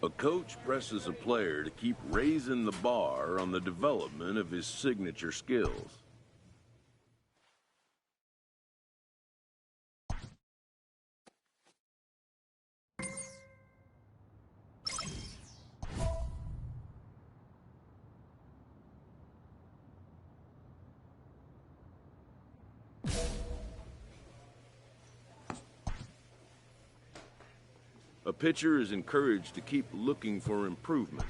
A coach presses a player to keep raising the bar on the development of his signature skills. A pitcher is encouraged to keep looking for improvement.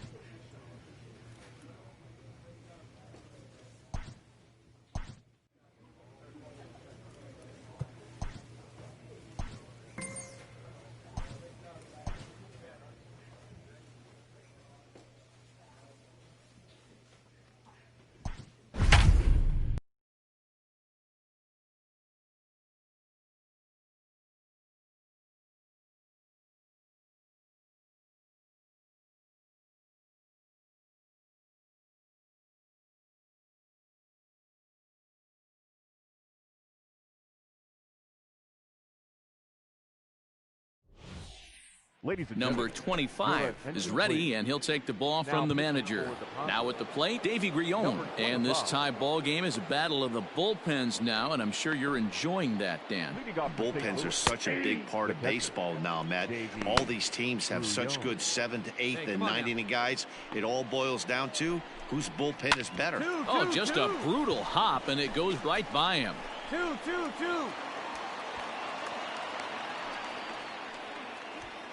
Number 25 is ready, and he'll take the ball from the manager. Now at the plate, Davy Grion. And this tie ball game is a battle of the bullpens now, and I'm sure you're enjoying that, Dan. Bullpens are such a big part of baseball now, Matt. All these teams have such good 7th, 8th, and 9th inning guys. It all boils down to whose bullpen is better. Oh, just a brutal hop, and it goes right by him. 2-2-2.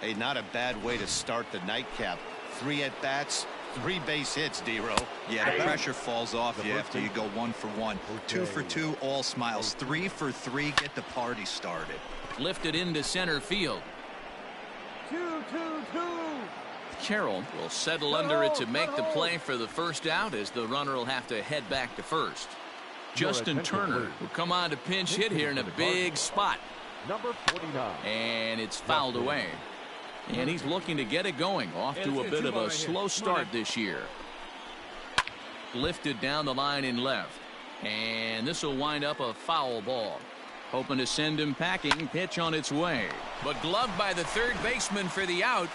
Hey, not a bad way to start the nightcap. 3 at-bats, 3 base hits, D-Row. Yeah, the pressure falls off you after you go 1 for 1. 2 for 2, all smiles. 3 for 3, get the party started. Lifted into center field. 2-2-2. Carroll will settle under it to make the play for the first out, as the runner will have to head back to first. Justin Turner will come on to pinch hit here in a big spot. Number 49. And it's fouled away. And he's looking to get it going. Off to a bit of a slow start this year. Lifted down the line in left. And this will wind up a foul ball. Hoping to send him packing. Pitch on its way. But gloved by the third baseman for the out.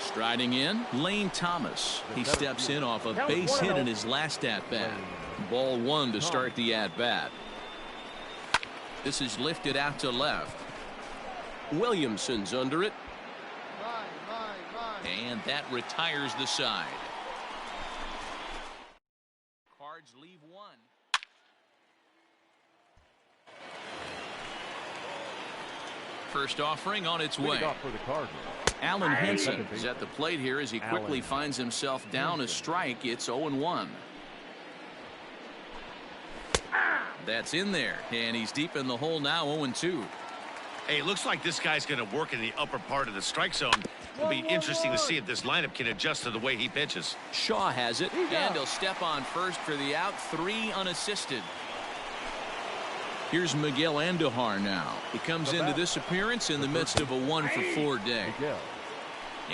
Striding in, Lane Thomas. He steps in off a base hit in his last at-bat. Ball 1 to start the at-bat. This is lifted out to left. Williamson's under it. And that retires the side. Cards leave 1. First offering on its way. Allen Henson is at the plate here as he quickly finds himself down a strike. It's 0-1. That's in there, and he's deep in the hole now. 0-2. Hey, it looks like this guy's going to work in the upper part of the strike zone. It'll be interesting to see if this lineup can adjust to the way he pitches. Shaw has it, and he'll step on first for the out. 3 unassisted. Here's Miguel Andujar now. He comes into this appearance in the midst of a 1-for-4 day.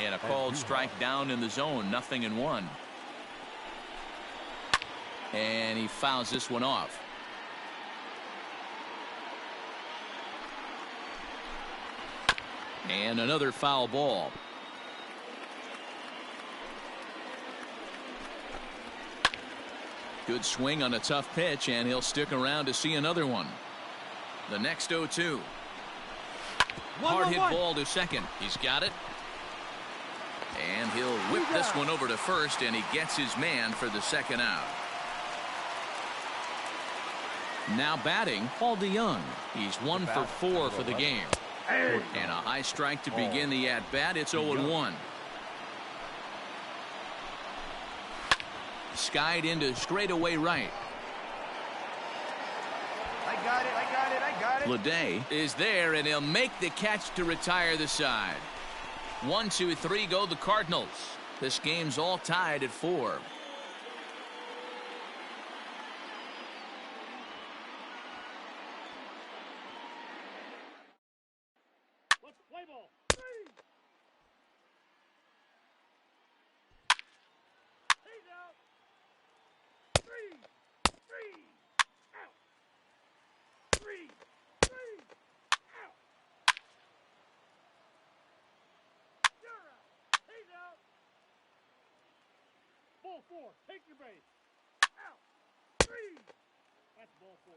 And a called strike down in the zone. 0-1. And he fouls this one off. And another foul ball. Good swing on a tough pitch, and he'll stick around to see another one. The next 0-2. Hard hit ball to second. He's got it. And he'll whip this one over to first, and he gets his man for the second out. Now batting, Paul DeYoung. He's 1-for-4 for the game. And a high strike to begin the at-bat. It's 0-1. Skied into straightaway right. I got it. Leday is there, and he'll make the catch to retire the side. 1, 2, 3 go the Cardinals. This game's all tied at 4. Let's play ball. 3. He's out. 3. Out. 3. Out. 4. Take your base. Out. 3. That's ball 4.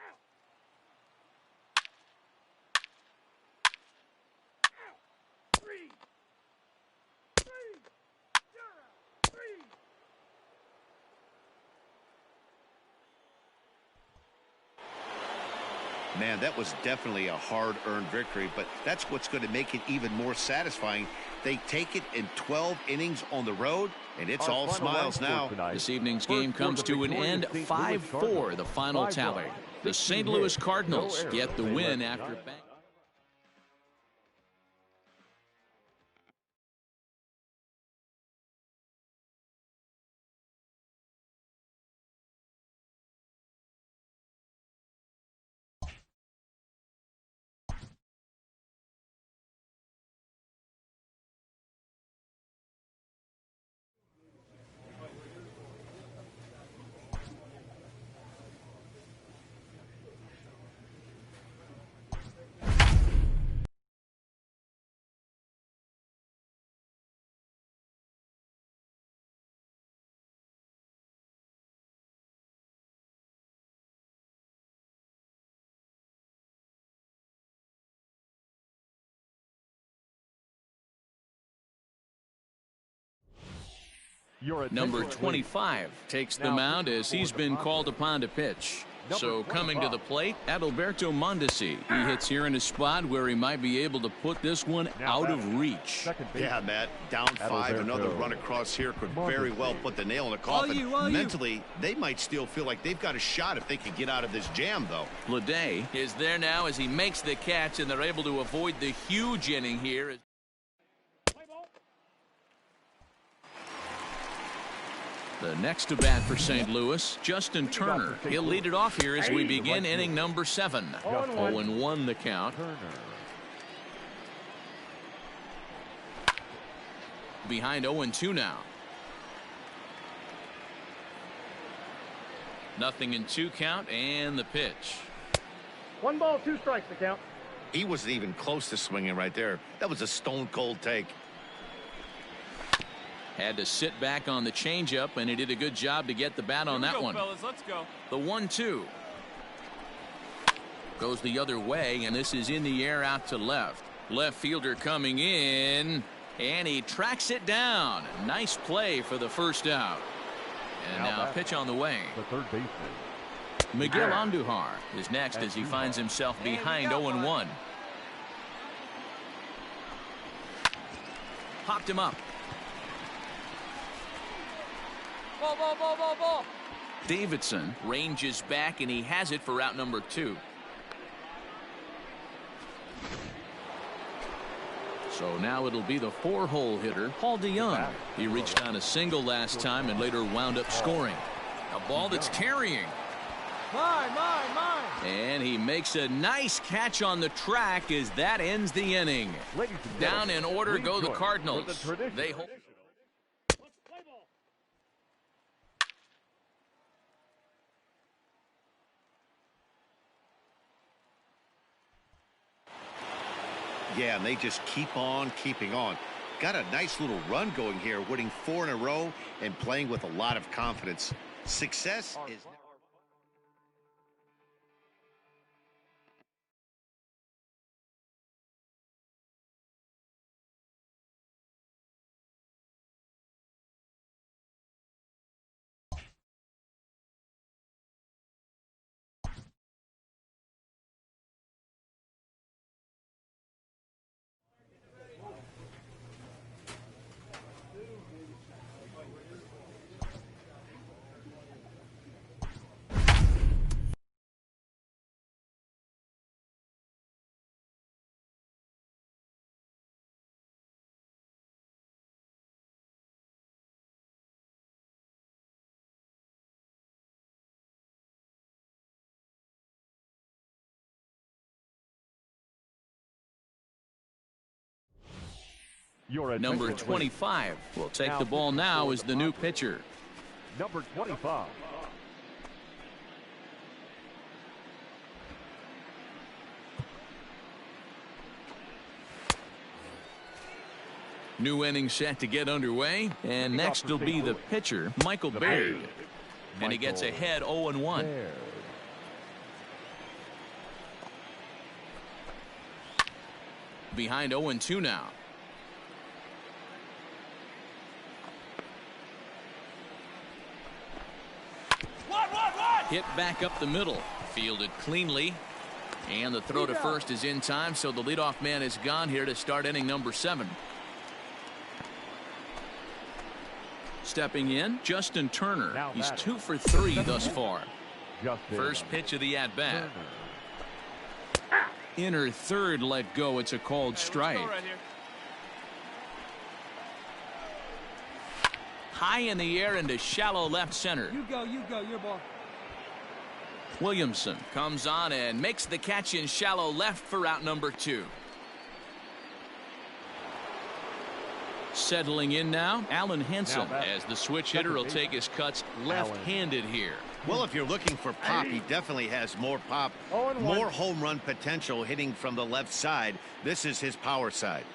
Out. Out. 3. 3. You're out. 3. Man, that was definitely a hard-earned victory, but that's what's going to make it even more satisfying. They take it in 12 innings on the road, and it's all smiles now. This evening's game comes to an end 5-4, the final tally. The St. Louis Cardinals get the win after back. Number 25 takes the mound as he's been called upon to pitch. So coming to the plate, Adalberto Mondesi. He hits here in a spot where he might be able to put this one out of reach. Yeah, Matt, down 5, another run across here could very well put the nail in the coffin. Mentally, they might still feel like they've got a shot if they can get out of this jam, though. Leday is there now as he makes the catch, and they're able to avoid the huge inning here. The next to bat for St. Louis, Justin Turner. He'll lead it off here as we begin inning number 7. 0-1 the count. Behind 0-2 now. 0-2 count, and the pitch. 1 ball, 2 strikes the count. He wasn't even close to swinging right there. That was a stone-cold take. Had to sit back on the changeup, and he did a good job to get the bat on that one. Fellas, let's go. The 1-2 goes the other way, and this is in the air out to left. Left fielder coming in, and he tracks it down. Nice play for the first out. And now pitch on the way. The third baseman. Miguel Andujar is next as he finds himself behind 0-1. Popped him up. Ball, ball, ball, ball, ball. Davidson ranges back, and he has it for out number 2. So now it'll be the 4-hole hitter, Paul DeYoung. He reached on a single last time and later wound up scoring. A ball that's carrying. Mine. And he makes a nice catch on the track as that ends the inning. Down in order go the Cardinals. They hold. Yeah, and they just keep on keeping on. Got a nice little run going here, winning 4 in a row and playing with a lot of confidence. Success is... Number 25 will take the ball now as the new pitcher. Number 25. New inning set to get underway, and next will be the pitcher, Michael Baird. And he gets ahead 0-1. Behind 0-2 now. Hit back up the middle. Fielded cleanly. And the throw to first is in time, so the leadoff man is gone here to start inning number 7. Stepping in, Justin Turner. He's 2 for 3 thus far. First pitch of the at-bat. Inner third let go. It's a called strike. High in the air into shallow left center. You go, your ball. Williamson comes on and makes the catch in shallow left for out number 2. Settling in now, Alan Henson, as the switch hitter will take his cuts left-handed here. Well, if you're looking for pop, he definitely has more pop, more home run potential hitting from the left side. This is his power side.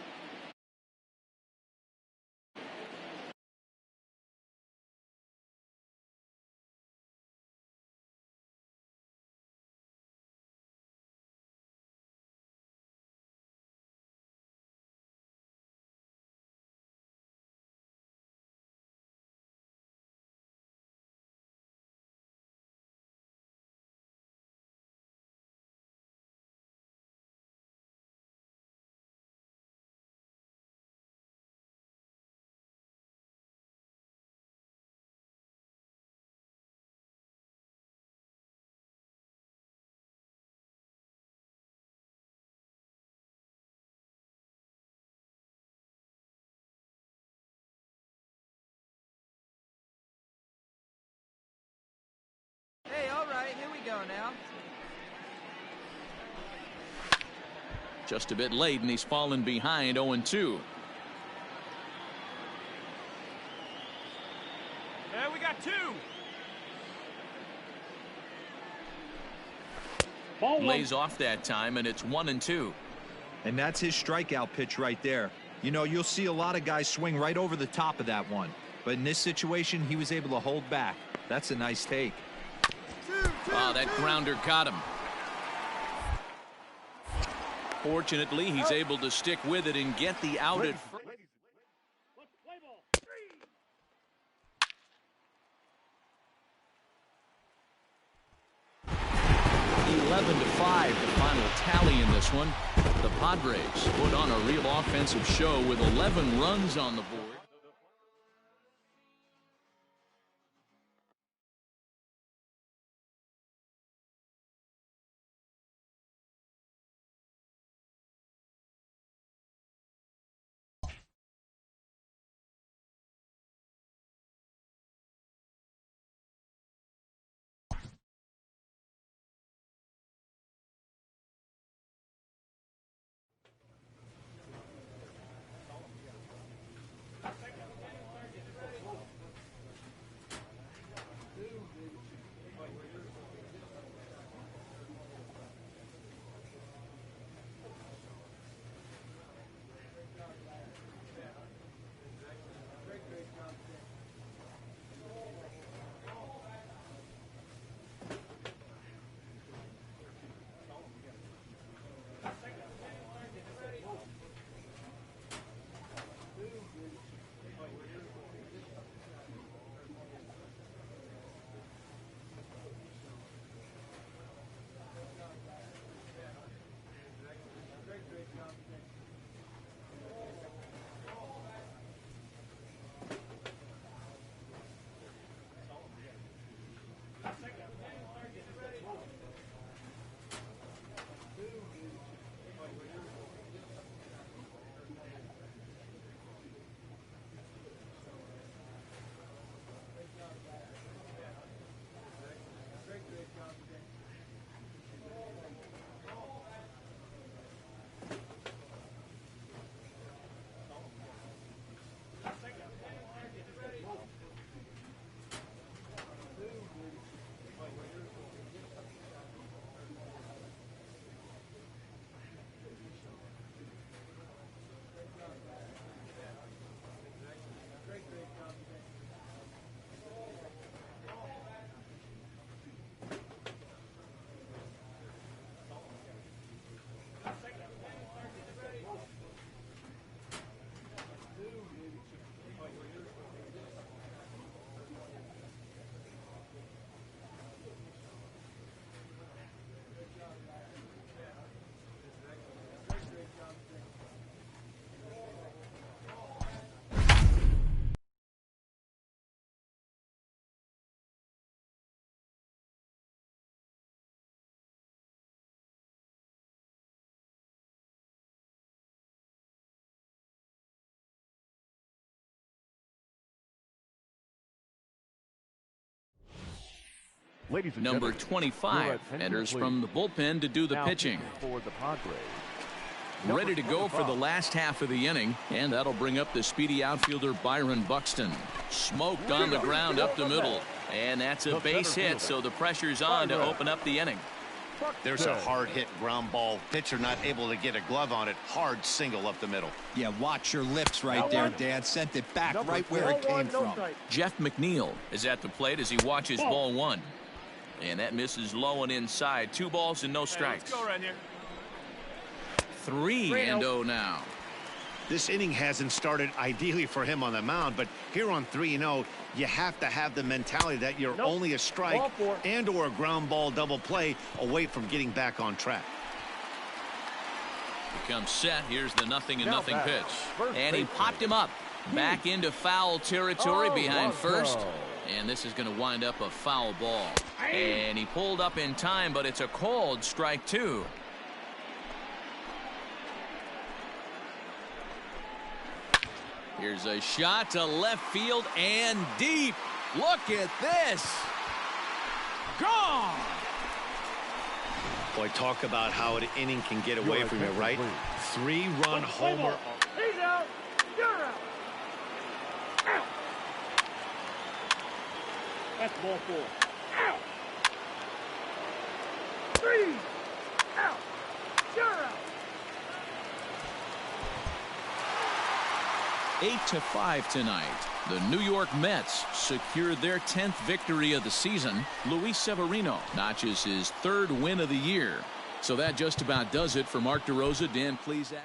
Hey, all right, here we go now. Just a bit late, and he's fallen behind 0-2. There we got 2. Lays off that time, and it's 1-2. And that's his strikeout pitch right there. You know, you'll see a lot of guys swing right over the top of that one. But in this situation, he was able to hold back. That's a nice take. Oh, that grounder got him. Fortunately, he's able to stick with it and get the out at first. 11-5, the final tally in this one. The Padres put on a real offensive show with 11 runs on the board. Ladies and Number gentlemen, 25 your attention, enters please. from the bullpen to do the Now pitching. for the Padres. Ready to go for the last half of the inning, and that'll bring up the speedy outfielder Byron Buxton. Smoked on the ground up the middle, and that's a base hit, so the pressure's on to open up the inning. There's a hard hit ground ball. Pitcher not able to get a glove on it. Hard single up the middle. Yeah, watch your lips right there, Dan. Sent it back right where it came from. Jeff McNeil is at the plate as he watches ball one. And that misses low and inside. 2 balls and no strikes. Let's go right here. 3-0 now. This inning hasn't started ideally for him on the mound, but here on 3-0, you have to have the mentality that you're only a strike and or a ground ball double play away from getting back on track. Becomes set. Here's the 0-0 pitch. And he popped him up. Back into foul territory behind first. And this is going to wind up a foul ball. And he pulled up in time, but it's a called strike 2. Here's a shot to left field and deep. Look at this. Gone. Boy, talk about how an inning can get away from you, right? 3-run homer. He's out. You're out. Out. That's ball 4. Out. 3. Out. You're out. 8-5 tonight. The New York Mets secured their 10th victory of the season. Luis Severino notches his 3rd win of the year. So that just about does it for Mark DeRosa. Dan Plesac.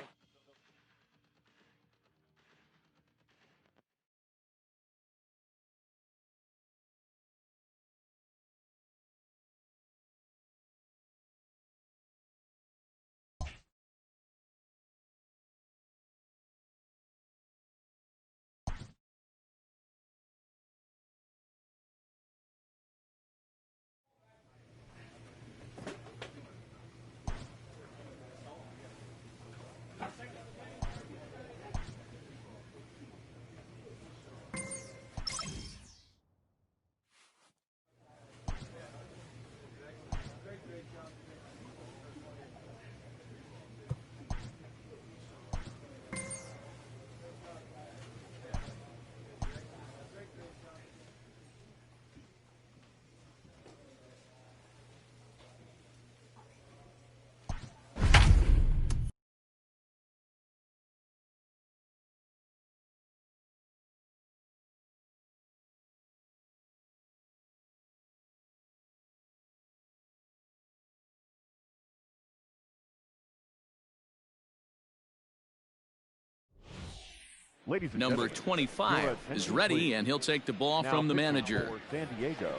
Ladies and Number gentlemen, 25 your is attention, ready, please. and he'll take the ball Now from the pitching manager. for San Diego.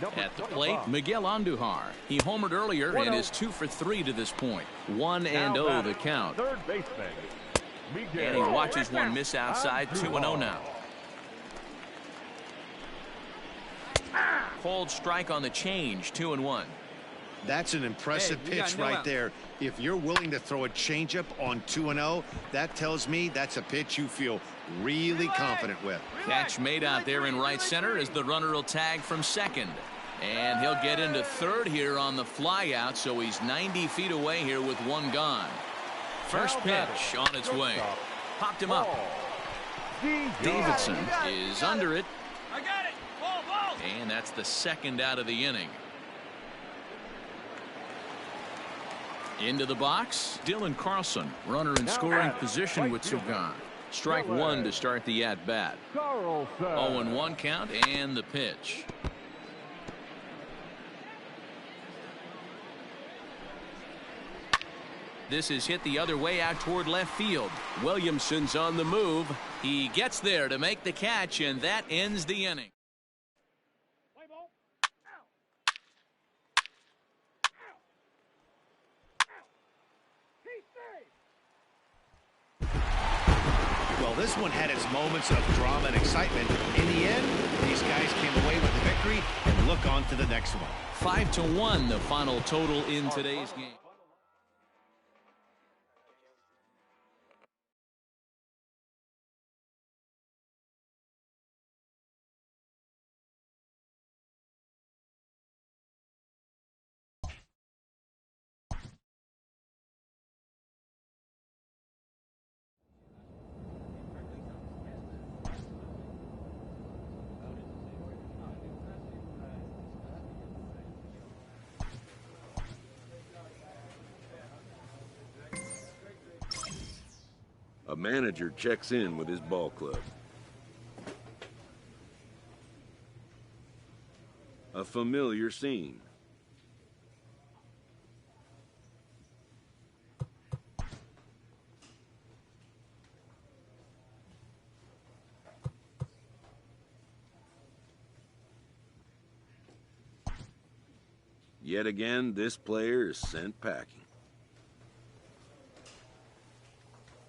Number At the 25. plate, Miguel Andujar. He homered earlier and is 2 for 3 to this point. 1-0 the count. Third baseman, Miguel. And he watches one miss outside. 2-0 now. Cold strike on the change. 2-1. That's an impressive pitch right there. If you're willing to throw a changeup on 2-0, that tells me that's a pitch you feel really confident with. Catch made out there in right center as the runner will tag from second. And he'll get into third here on the fly out, so he's 90 feet away here with one gone. First pitch on its way. Popped him up. Davidson is under it. I got it. Ball. And that's the second out of the inning. Into the box, Dylan Carlson, runner in scoring position with Sugan. Strike 1 to start the at-bat. 0-1 count and the pitch. This is hit the other way out toward left field. Williamson's on the move. He gets there to make the catch, and that ends the inning. Well, this one had its moments of drama and excitement. In the end, these guys came away with the victory and look on to the next one. 5-1 the final total in today's game. A manager checks in with his ball club. A familiar scene. Yet again, this player is sent packing.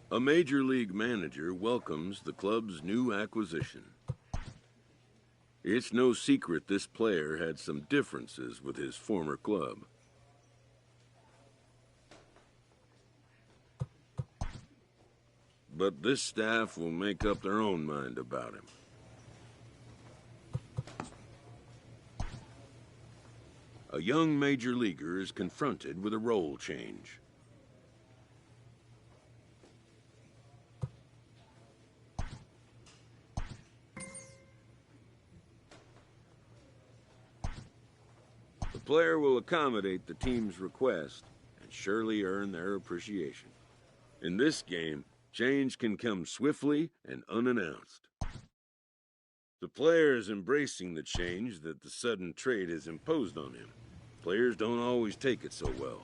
A major league manager welcomes the club's new acquisition. It's no secret this player had some differences with his former club. But this staff will make up their own mind about him. A young major leaguer is confronted with a role change. The player will accommodate the team's request and surely earn their appreciation. In this game, change can come swiftly and unannounced. The player is embracing the change that the sudden trade has imposed on him. Players don't always take it so well.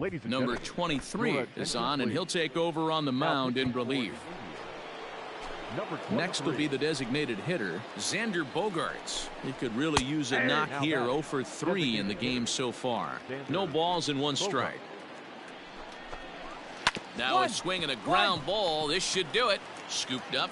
Ladies and Number gentlemen, 23 your is attention, on, and please. he'll take over on the mound in relief. Number Next will 23. be the designated hitter, Xander Bogaerts. He could really use a knock Now here. batting. 0 for 3 in the game so far. Xander No balls and 1 strike. Now a swing and a ground ball. This should do it. Scooped up.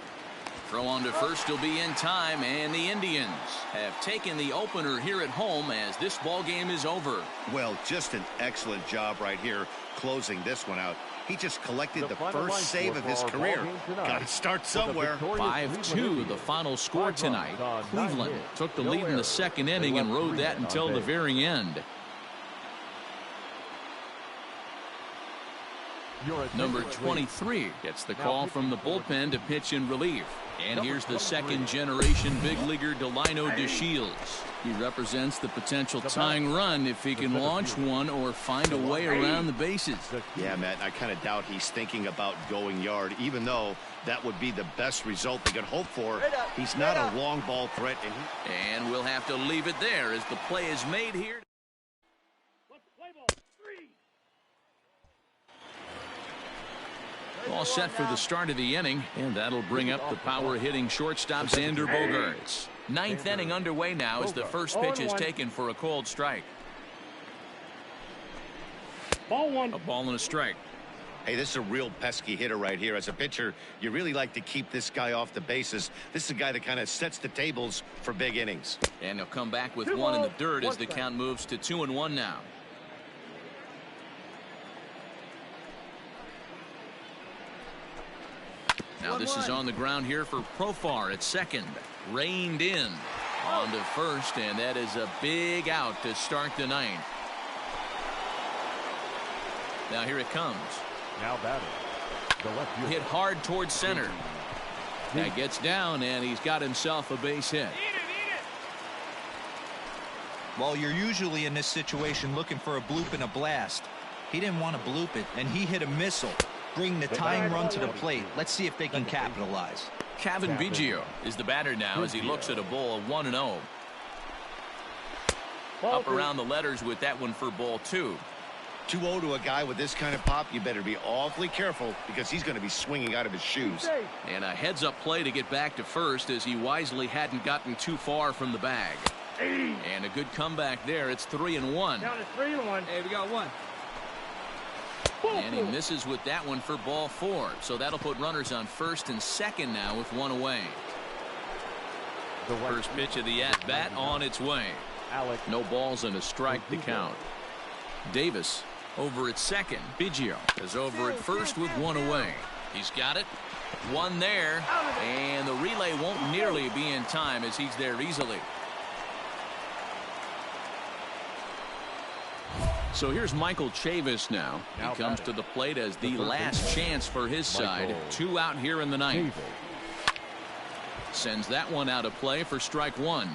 Throw on to first will be in time, and the Indians have taken the opener here at home as this ball game is over. Well, just an excellent job right here closing this one out. He just collected the final line first save score of for his our career. ball game tonight. Got to start For the somewhere. victorious 5-2 Cleveland the final score 5 runs tonight. on 9 Cleveland hits. took the No lead in the errors. second They inning and left rode 3 that men on until the base. very end. Your attention, Number please. 23 gets the call pitching from the for the bullpen to pitch in relief. And Number here's the 23. second-generation big leaguer Delino DeShields. He represents the potential tying run if he can launch one or find a way around the bases. Yeah, Matt, I kind of doubt he's thinking about going yard, even though that would be the best result they could hope for. He's not a long ball threat. And we'll have to leave it there as the play is made here. All set for the start of the inning, and that'll bring up the power-hitting shortstop Xander Bogaerts. Ninth inning underway now as the first pitch is taken for a called strike. Ball 1. A ball and a strike. Hey, this is a real pesky hitter right here. As a pitcher, you really like to keep this guy off the bases. This is a guy that kind of sets the tables for big innings. And he'll come back with 2 one in the balls, dirt 1 as the strike. count moves to 2-1 now. Now this is on the ground here for Profar at second. Reined in. On to first, and that is a big out to start the ninth. Now here it comes. Now batting. The left fielder. Hit hard towards center. That gets down, and he's got himself a base hit. Well, you're usually in this situation looking for a bloop and a blast. He didn't want to bloop it, and he hit a missile, bringing the tying run to the plate. Let's see if they can capitalize. Kevin Biggio is the batter now as he looks at a ball of 1-0. Up around the letters with that one for ball 2. 2-0 to a guy with this kind of pop, you better be awfully careful because he's going to be swinging out of his shoes. And a heads-up play to get back to first as he wisely hadn't gotten too far from the bag. And a good comeback there. It's 3-1. Down to 3-1. Hey, we got one. And he misses with that one for ball 4. So that'll put runners on first and second now with one away. The right First pitch of the at-bat on its way. Alec. No balls and a strike to count. Davis over at second. Biggio is over at first with one away. He's got it. One there. And the relay won't nearly be in time as he's there easily. So here's Michael Chavis now. He comes to the plate as the last chance for his side. 2 out here in the ninth. Sends that one out of play for strike 1.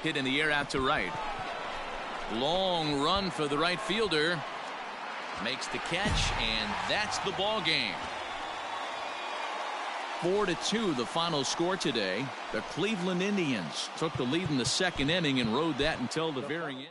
Hit in the air out to right. Long run for the right fielder. Makes the catch, and that's the ball game. 4-2 the final score today. The Cleveland Indians took the lead in the second inning and rode that until the very end.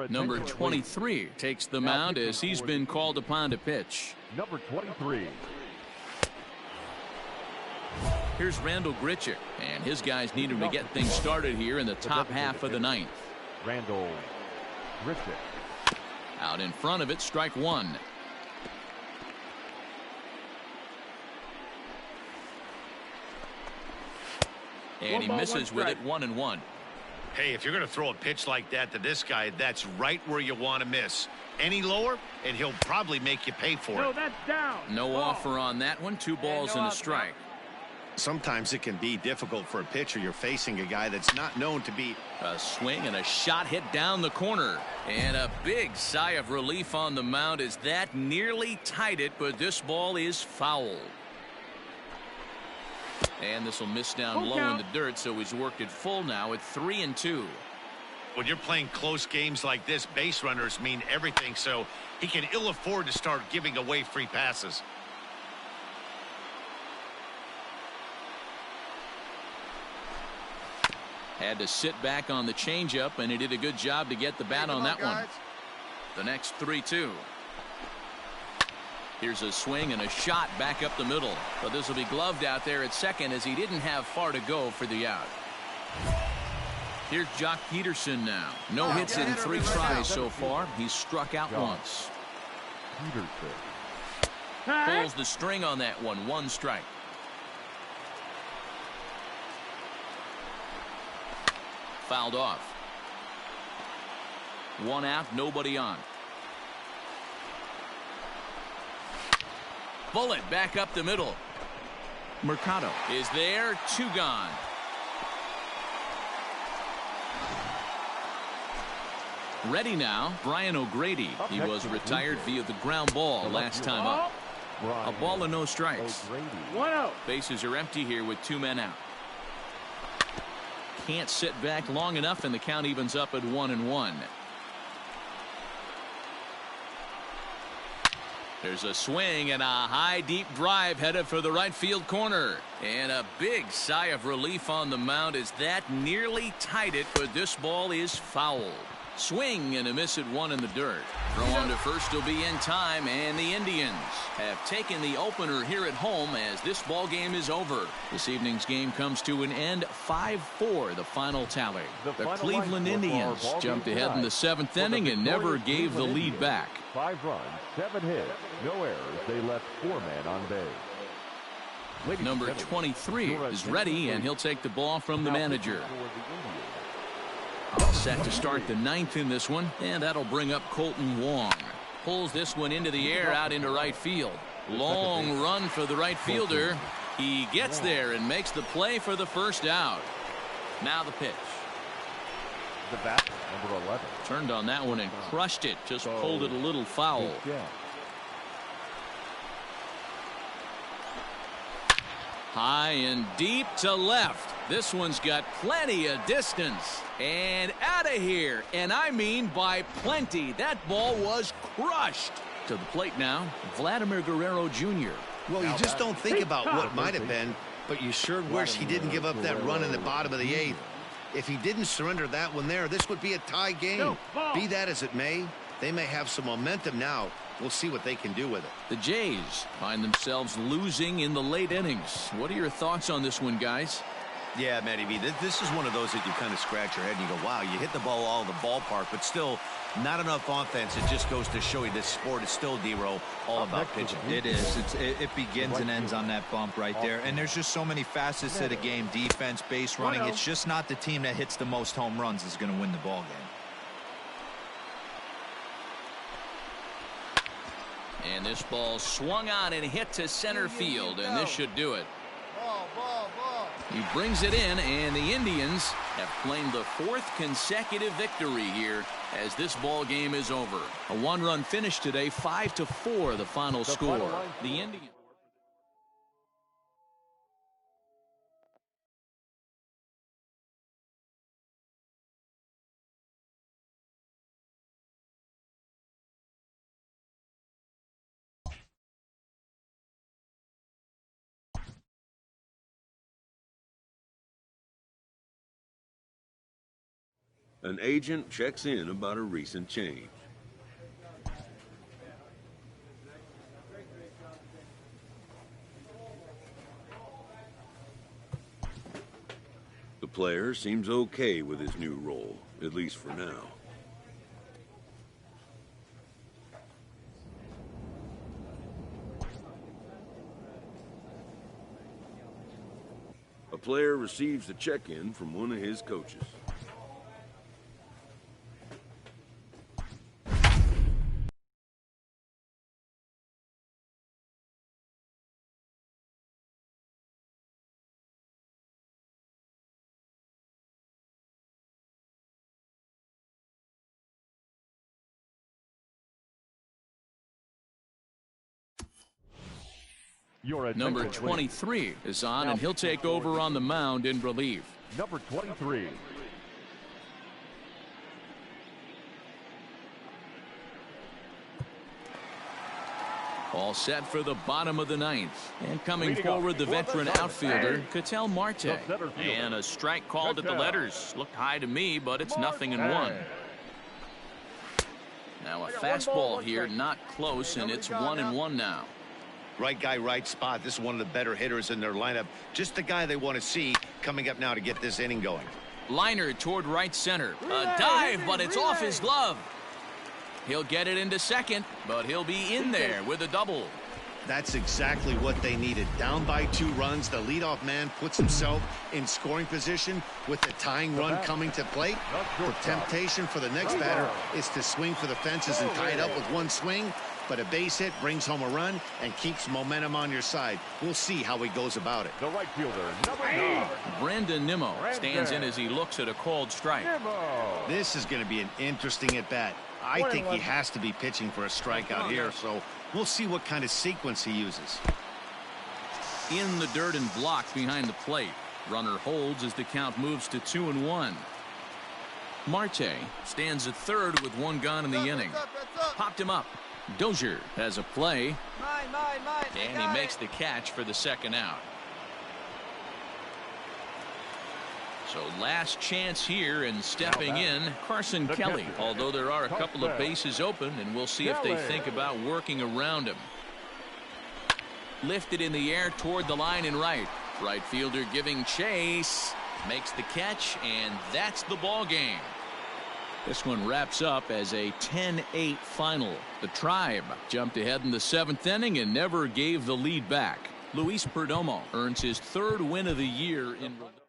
Number 23 takes the mound as he's been called upon to pitch. Number 23. Here's Randall Grichuk, and his guys need him to get things started here in the top half of the ninth. Randall Grichuk. Out in front of it, strike 1. And he misses with it, 1-1. Hey, if you're going to throw a pitch like that to this guy, that's right where you want to miss. Any lower, and he'll probably make you pay for it. No, that's down. No offer on that one. 2 balls and a strike. Sometimes it can be difficult for a pitcher. You're facing a guy that's not known to be. A swing and a shot hit down the corner. And a big sigh of relief on the mound as that nearly tied it, but this ball is foul. And this will miss down low in the dirt, so he's worked it full now at 3-2. When you're playing close games like this, base runners mean everything, so he can ill afford to start giving away free passes. Had to sit back on the changeup, and he did a good job to get the bat on that one. The next 3-2. Here's a swing and a shot back up the middle. But this will be gloved out there at second as he didn't have far to go for the out. Here's Jock Peterson now. No hits in 3 tries so far. He's struck out once. Pulls the string on that one. 1 strike. Fouled off. 1 out, nobody on. Bullet back up the middle. Mercado is there. 2 gone. Ready now, Brian O'Grady. He was retired via the ground ball last time up. A ball and no strikes. 1 out. Bases are empty here with 2 men out. Can't sit back long enough, and the count evens up at 1-1. There's a swing and a high deep drive headed for the right field corner. And a big sigh of relief on the mound as that nearly tied it, but this ball is fouled. Swing and a miss at 1 in the dirt. Throw on to first will be in time, and the Indians have taken the opener here at home as this ball game is over. This evening's game comes to an end 5-4, the final tally. The Cleveland Indians jumped ahead in the 7th inning and never gave the lead back. 5 runs, 7 hits, no errors. They left 4 men on base. Number 23 is ready, and he'll take the ball from the manager. All set to start the 9th in this one, and that'll bring up Colton Wong. Pulls this one into the air out into right field. Long run for the right fielder. He gets there and makes the play for the first out. Now the pitch. The bat, number 11. Turned on that one and crushed it. Just pulled it a little foul. High and deep to left. This one's got plenty of distance. And out of here. And I mean by plenty. That ball was crushed. To the plate now, Vladimir Guerrero Jr. Well, you just don't think about what might have been, but you sure wish he didn't give up that run in the bottom of the eighth. If he didn't surrender that one there, this would be a tie game. Be that as it may, they may have some momentum now. We'll see what they can do with it. The Jays find themselves losing in the late innings. What are your thoughts on this one, guys? Yeah, Matty V, this is one of those that you kind of scratch your head and you go, wow, you hit the ball all the ballpark, but still not enough offense. It just goes to show you this sport is still, D-Row, all about pitching. It is. It begins and ends on that bump right there. And there's just so many facets to the game. Defense, base running. It's just not the team that hits the most home runs is going to win the ball game. And this ball swung on and hit to center field, and this should do it. He brings it in, and the Indians have claimed the 4th consecutive victory here as this ball game is over. A 1-run finish today, 5-4 the final score. The Indians. An agent checks in about a recent change. The player seems okay with his new role, at least for now. A player receives a check-in from one of his coaches. Number 23 is on, and he'll take over on the mound in relief. Number 23. All set for the bottom of the 9th. And coming forward, the veteran outfielder, Ketel Marte. And a strike called at the letters. Looked high to me, but it's 0-1. Now a fastball here, not close, and it's 1-1 now. Right guy, right spot. This is one of the better hitters in their lineup. Just the guy they want to see coming up now to get this inning going. Liner toward right center. A dive, but it's off his glove. He'll get it into second, but he'll be in there with a double. That's exactly what they needed. Down by 2 runs, the leadoff man puts himself in scoring position with the tying run coming to plate. The temptation for the next batter is to swing for the fences and tie it up with one swing. But a base hit brings home a run and keeps momentum on your side. We'll see how he goes about it. The right fielder, number 9. Brandon Nimmo stands in as he looks at a called strike. This is going to be an interesting at-bat. I think he has to be pitching for a strikeout here, so we'll see what kind of sequence he uses. In the dirt and blocked behind the plate. Runner holds as the count moves to 2-1. Marte stands at third with 1 gone in the inning. Popped him up. Dozier has a play, and he makes the catch for the 2nd out. So last chance here, and stepping in, Carson Kelly, although there are a couple of bases open, and we'll see if they think about working around him. Lifted in the air toward the line and right. Right fielder giving chase, makes the catch, and that's the ball game. This one wraps up as a 10-8 final. The Tribe jumped ahead in the 7th inning and never gave the lead back. Luis Perdomo earns his 3rd win of the year in relief.